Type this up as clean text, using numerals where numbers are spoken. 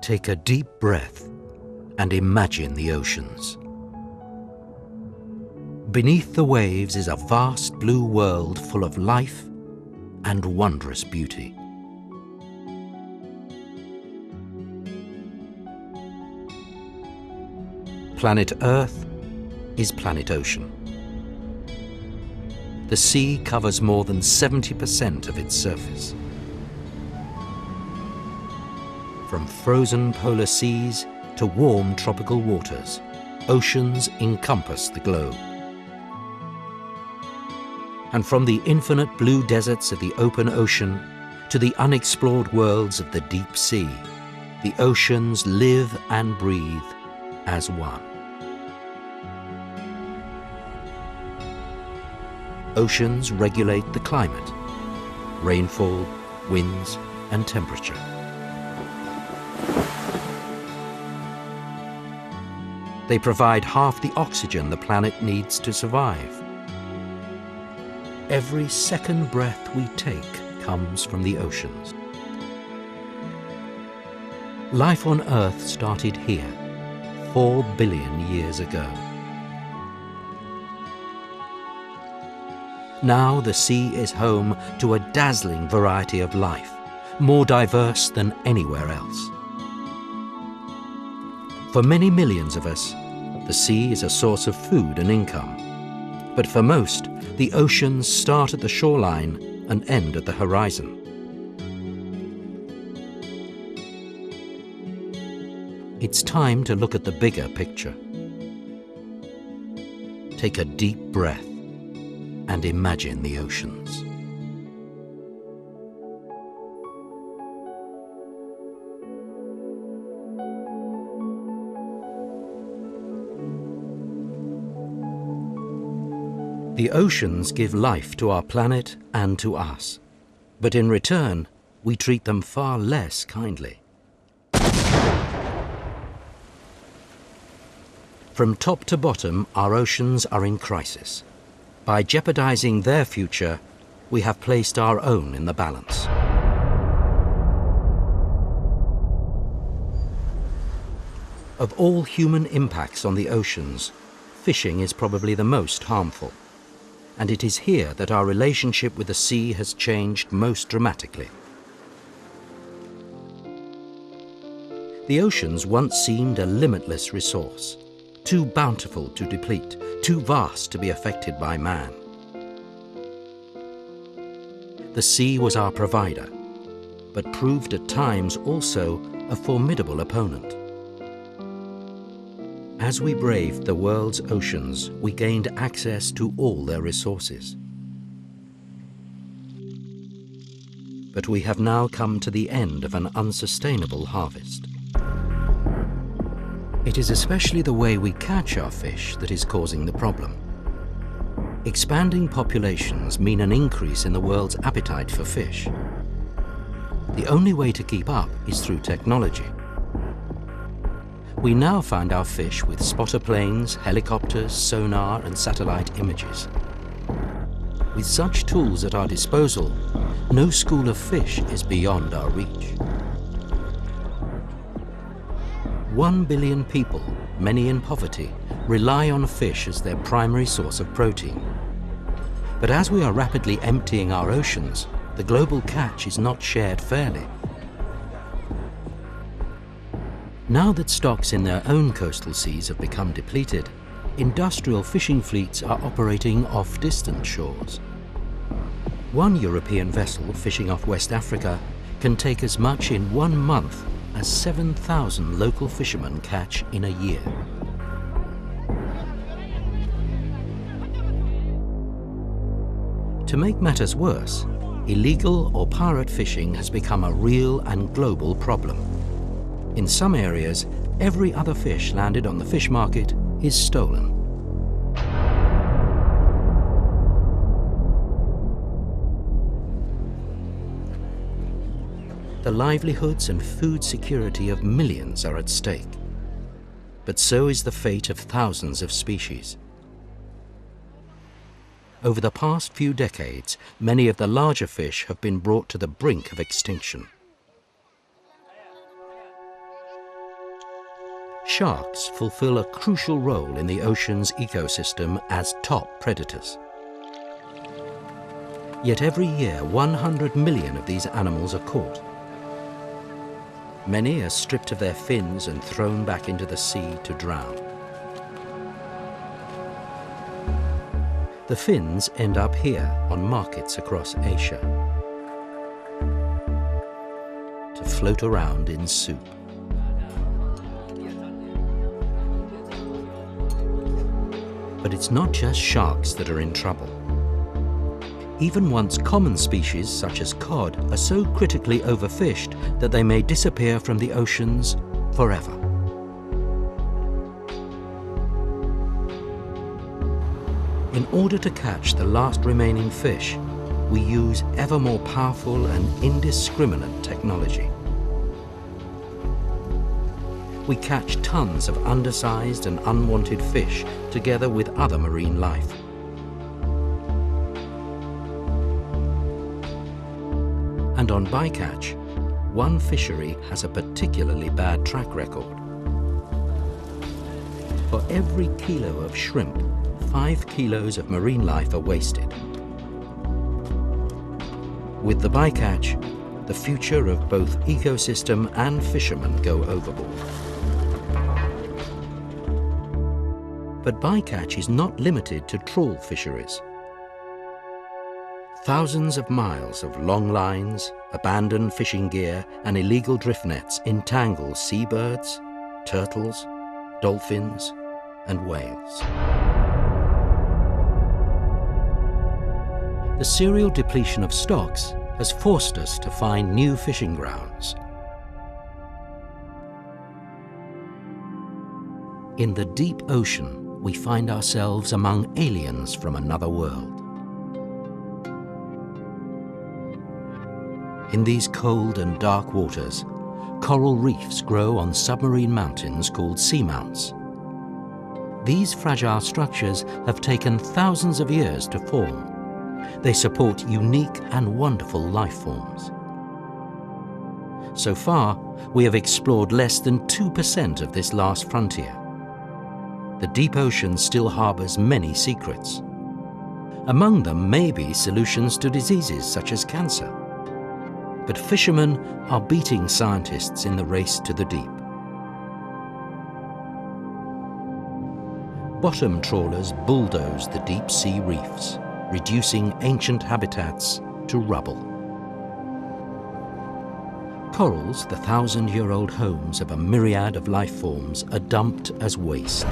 Take a deep breath and imagine the oceans. Beneath the waves is a vast blue world full of life and wondrous beauty. Planet Earth is planet Ocean. The sea covers more than 70% of its surface. From frozen polar seas to warm tropical waters, oceans encompass the globe. And from the infinite blue deserts of the open ocean to the unexplored worlds of the deep sea, the oceans live and breathe as one. Oceans regulate the climate, rainfall, winds, and temperature. They provide half the oxygen the planet needs to survive. Every second breath we take comes from the oceans. Life on Earth started here 4 billion years ago. Now the sea is home to a dazzling variety of life, more diverse than anywhere else. For many millions of us, the sea is a source of food and income. But for most, the oceans start at the shoreline and end at the horizon. It's time to look at the bigger picture. Take a deep breath and imagine the oceans. The oceans give life to our planet and to us, but in return, we treat them far less kindly. From top to bottom, our oceans are in crisis. By jeopardizing their future, we have placed our own in the balance. Of all human impacts on the oceans, fishing is probably the most harmful. And it is here that our relationship with the sea has changed most dramatically. The oceans once seemed a limitless resource, too bountiful to deplete, too vast to be affected by man. The sea was our provider, but proved at times also a formidable opponent. As we braved the world's oceans, we gained access to all their resources. But we have now come to the end of an unsustainable harvest. It is especially the way we catch our fish that is causing the problem. Expanding populations mean an increase in the world's appetite for fish. The only way to keep up is through technology. We now find our fish with spotter planes, helicopters, sonar, and satellite images. With such tools at our disposal, no school of fish is beyond our reach. 1 billion people, many in poverty, rely on fish as their primary source of protein. But as we are rapidly emptying our oceans, the global catch is not shared fairly. Now that stocks in their own coastal seas have become depleted, industrial fishing fleets are operating off distant shores. One European vessel fishing off West Africa can take as much in 1 month as 7,000 local fishermen catch in a year. To make matters worse, illegal or pirate fishing has become a real and global problem. In some areas, every other fish landed on the fish market is stolen. The livelihoods and food security of millions are at stake. But so is the fate of thousands of species. Over the past few decades, many of the larger fish have been brought to the brink of extinction. Sharks fulfill a crucial role in the ocean's ecosystem as top predators. Yet every year, 100 million of these animals are caught. Many are stripped of their fins and thrown back into the sea to drown. The fins end up here on markets across Asia to float around in soup. But it's not just sharks that are in trouble. Even once common species such as cod are so critically overfished that they may disappear from the oceans forever. In order to catch the last remaining fish, we use ever more powerful and indiscriminate technology. We catch tons of undersized and unwanted fish together with other marine life. And on bycatch, one fishery has a particularly bad track record. For every kilo of shrimp, 5 kilos of marine life are wasted. With the bycatch, the future of both ecosystem and fishermen go overboard. But bycatch is not limited to trawl fisheries. Thousands of miles of long lines, abandoned fishing gear and illegal drift nets entangle seabirds, turtles, dolphins and whales. The serial depletion of stocks has forced us to find new fishing grounds. In the deep ocean, we find ourselves among aliens from another world. In these cold and dark waters, coral reefs grow on submarine mountains called seamounts. These fragile structures have taken thousands of years to form. They support unique and wonderful life forms. So far, we have explored less than 2% of this last frontier. The deep ocean still harbors many secrets. Among them may be solutions to diseases such as cancer. But fishermen are beating scientists in the race to the deep. Bottom trawlers bulldoze the deep sea reefs, reducing ancient habitats to rubble. Corals, the 1,000-year-old homes of a myriad of life forms, are dumped as waste.